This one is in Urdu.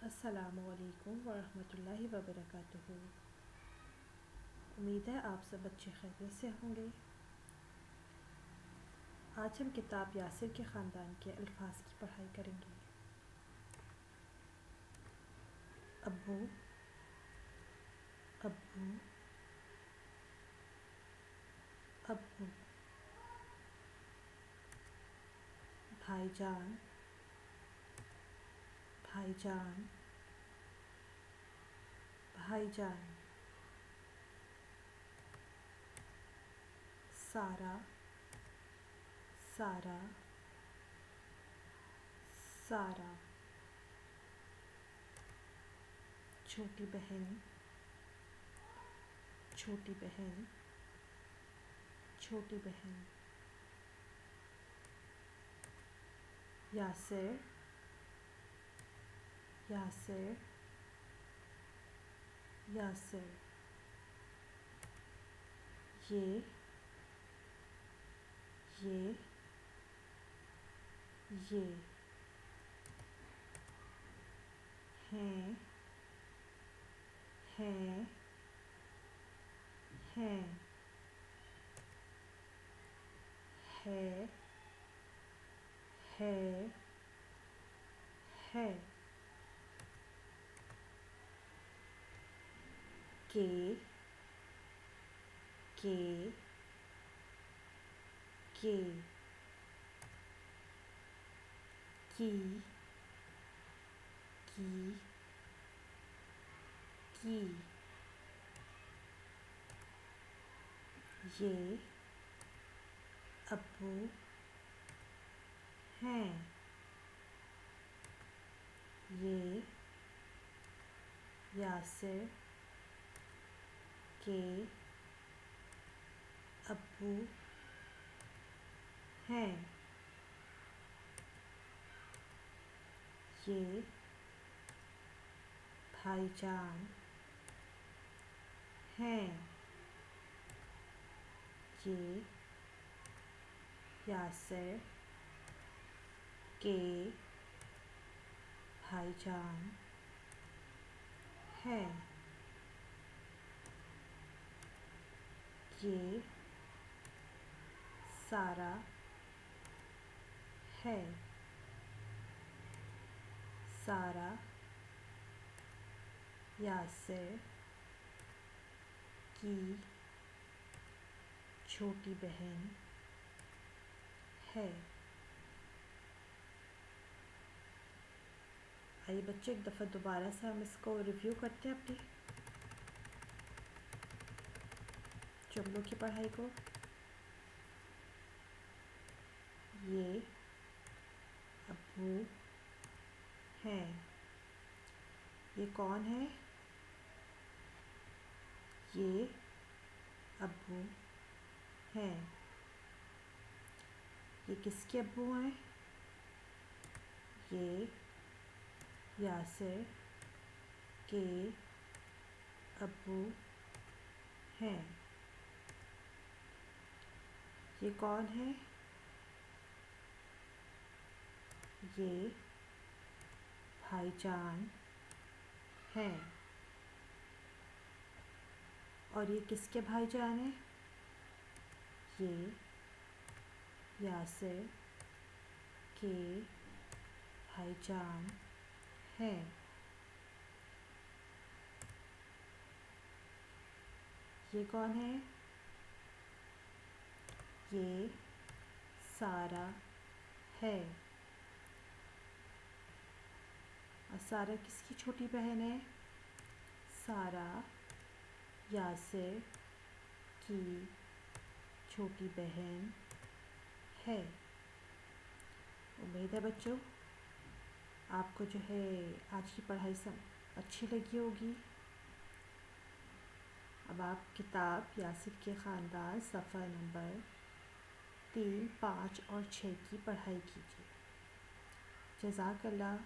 السلام علیکم ورحمۃ اللہ وبرکاتہ۔ امید ہے آپ سب اچھے خیریت سے ہوں گے۔ آج ہم کتاب یاسر کے خاندان کے الفاظ کی پڑھائی کریں گے۔ ابو ابو ابو، بھائی جان بھائی جان بھائی جان، سارا سارا سارا، چھوٹی بہن چھوٹی بہن چھوٹی بہن، یاسر یاسر یاسر، یہ ہیں ہیں ہے ہے کہ کہ کی کی یہ ابو ہیں، یہ یاسر کے ابو ہیں، یہ بھائی جان ہیں، یہ یاسر کے بھائی جان ہیں، یہ سارا ہے، سارا یاسر کی چھوٹی بہن ہے۔ آئیے بچے ایک دفعہ دوبارہ سے ہم اس کو ریویو کرتے ہیں اپنی جملوں کی پڑھائی کو۔ یہ ابو ہیں، یہ کون ہے؟ یہ ابو ہیں، یہ کس کے ابو ہیں؟ یہ یاسر کے ابو ہیں، یہ کون ہے؟ یہ بھائی جان ہیں، اور یہ کس کے بھائی جان ہیں؟ یہ یاسر کے بھائی جان ہیں۔ یہ کون ہے؟ یہ سارا ہے، اور سارا کس کی چھوٹی بہن ہے؟ سارا یاسر کی چھوٹی بہن ہے۔ امید ہے بچوں آپ کو جو ہے آج کی پڑھائی سب اچھی لگی ہوگی۔ اب آپ کتاب یاسر کے خاندان صفحہ نمبر 3، 5 اور 6 کی پڑھائی کیجیے۔ جزاک اللہ۔